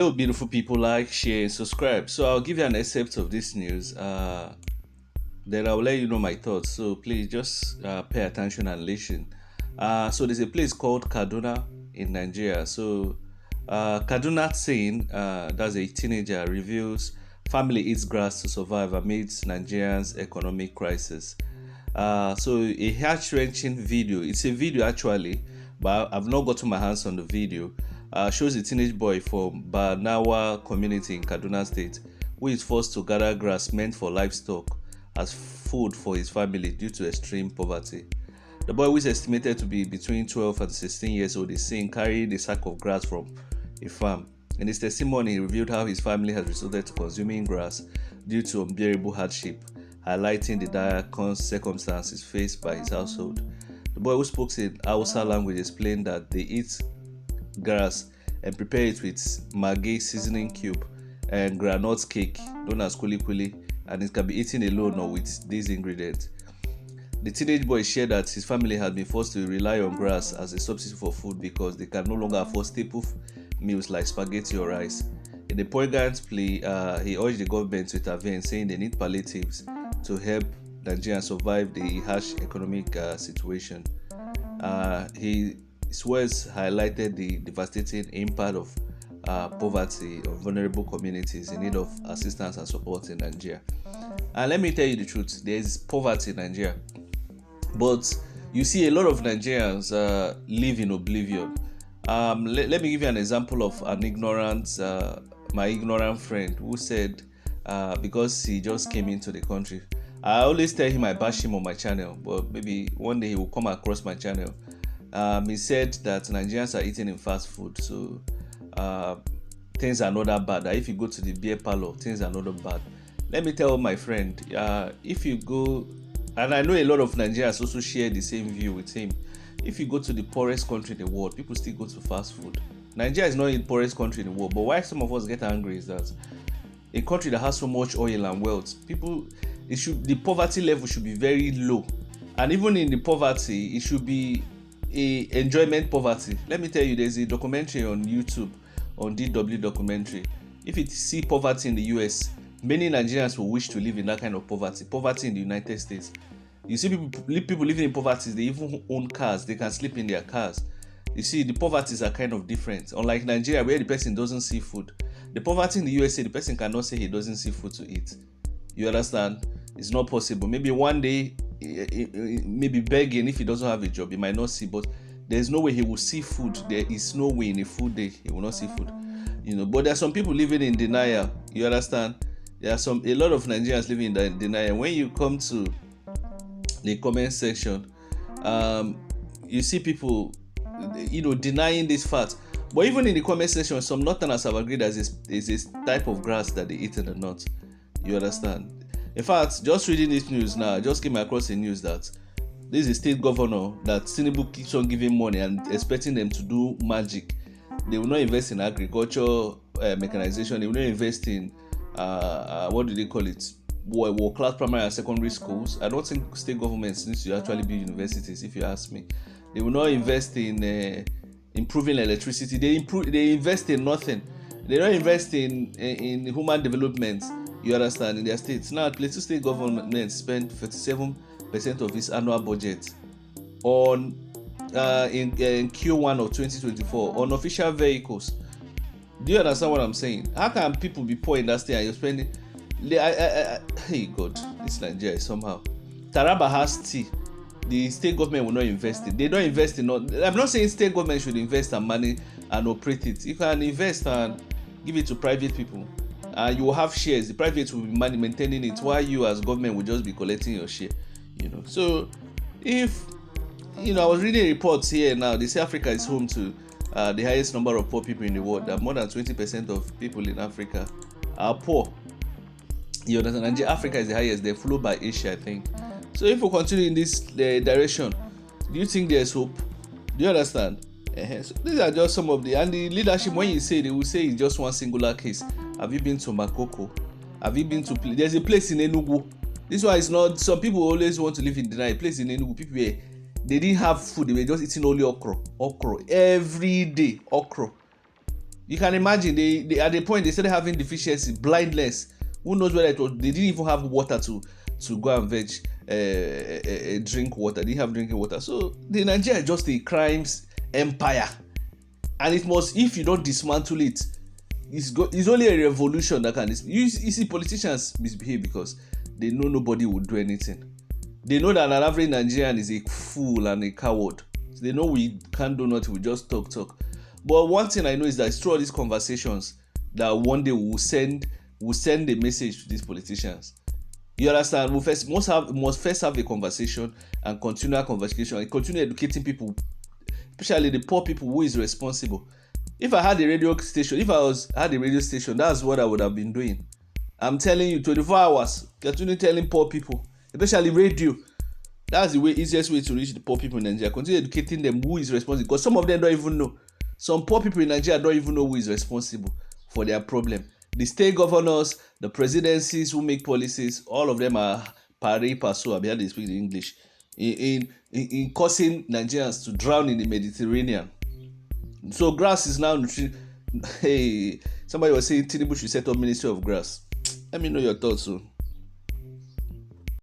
Hello, beautiful people, like, share, and subscribe. So I'll give you an excerpt of this news. Then I'll let you know my thoughts. So please just pay attention and listen. So there's a place called Kaduna in Nigeria. So Kaduna Teen, that's a teenager, reveals family eats grass to survive amidst Nigerians' economic crisis. So a heart-wrenching video. It's a video actually, but I've not gotten my hands on the video. Shows a teenage boy from Banawa community in Kaduna State who is forced to gather grass meant for livestock as food for his family due to extreme poverty. The boy, who is estimated to be between 12 and 16 years old, is seen carrying a sack of grass from a farm. In his testimony, he revealed how his family has resorted to consuming grass due to unbearable hardship, highlighting the dire circumstances faced by his household. The boy, who spoke in Hausa language, explained that they eat grass and prepare it with maggi seasoning cube and granite cake known as kuli kuli, and it can be eaten alone or with these ingredients. The teenage boy shared that his family had been forced to rely on grass as a substitute for food because they can no longer afford staple meals like spaghetti or rice. In a poignant plea, he urged the government to intervene, saying they need palliatives to help Nigerians survive the harsh economic situation. His words highlighted the devastating impact of poverty on vulnerable communities in need of assistance and support in Nigeria. And let me tell you the truth, there is poverty in Nigeria, but you see a lot of Nigerians live in oblivion. Let me give you an example of my ignorant friend who said, because he just came into the country. I always tell him I bash him on my channel, but maybe one day he will come across my channel. He said that Nigerians are eating in fast food, so things are not that bad. That if you go to the beer parlor, things are not that bad. Let me tell my friend, if you go, and I know a lot of Nigerians also share the same view with him. If you go to the poorest country in the world, people still go to fast food. Nigeria is not the poorest country in the world, but why some of us get angry is that a country that has so much oil and wealth, the poverty level should be very low, and even in the poverty, it should be a enjoyment poverty. Let me tell you, there's a documentary on YouTube on DW documentary. If you see poverty in the US, many Nigerians will wish to live in that kind of poverty. Poverty in the United States, you see people living in poverty, they even own cars, they can sleep in their cars. You see, the poverties are kind of different. Unlike Nigeria, where the person doesn't see food, the poverty in the USA, the person cannot say he doesn't see food to eat. You understand? It's not possible. Maybe one day, maybe begging, if he doesn't have a job, he might not see, but there's no way he will see food. There is no way in a full day he will not see food. But there are some people living in denial. You understand? There are a lot of Nigerians living in denial. When you come to the comment section, you see people, denying this fact. But even in the comment section, some Northerners have agreed that is a type of grass that they eat in the north. You understand? In fact, just reading this news now, I just came across the news that this is a state governor that Tinubu keeps on giving money and expecting them to do magic. They will not invest in agriculture, mechanization. They will not invest in what do they call it? World class primary and secondary schools. I don't think state governments need to actually build universities, if you ask me. They will not invest in improving electricity. They invest in nothing. They don't invest in human development. You understand? In their states now, Plateau state government spent 37% of its annual budget on in Q1 of 2024 on official vehicles. Do you understand what I'm saying? How can people be poor in that state and you're spending? Hey God, this Nigeria is somehow. Taraba has tea. The state government will not invest in. They don't invest in. I'm not saying state government should invest and money and operate it. You can invest and give it to private people. You will have shares. The private will be maintaining it, while you as government will just be collecting your share. So if I was reading reports here now, they say Africa is home to the highest number of poor people in the world. That more than 20% of people in Africa are poor. You understand? Africa is the highest. They're followed by Asia, I think. So if we continue in this direction, do you think there's hope? Do you understand? So these are just some of the leadership. When you say, they will say it's just one singular case. Have you been to Makoko? Have you been to? There's a place in Enugu. This one is not. Some people always want to live in denial. A place in Enugu, people were, they didn't have food. They were just eating only okra every day. Okra. You can imagine they at the point they started having deficiency, blindness. Who knows whether it was they didn't even have water to go and drink water. They didn't have drinking water. So the Nigeria is just a crimes empire, and it must, if you don't dismantle it, it's only a revolution that can. You see politicians misbehave because they know nobody will do anything. They know that an average Nigerian is a fool and a coward. So they know we can't do nothing, we just talk. But one thing I know is that it's through all these conversations that one day we'll send a message to these politicians. You understand? We must first have a conversation and continue our conversation and continue educating people, especially the poor people, who is responsible. If I had a radio station, that's what I would have been doing. I'm telling you, 24 hours, continue telling poor people, especially radio. That's the easiest way to reach the poor people in Nigeria. Continue educating them who is responsible, because some of them don't even know. Some poor people in Nigeria don't even know who is responsible for their problem. The state governors, the presidencies who make policies, all of them are pari passu, I mean, they speak English, in causing Nigerians to drown in the Mediterranean. So grass is now hey, somebody was saying Tinubu should set up Ministry of Grass. Let me know your thoughts soon.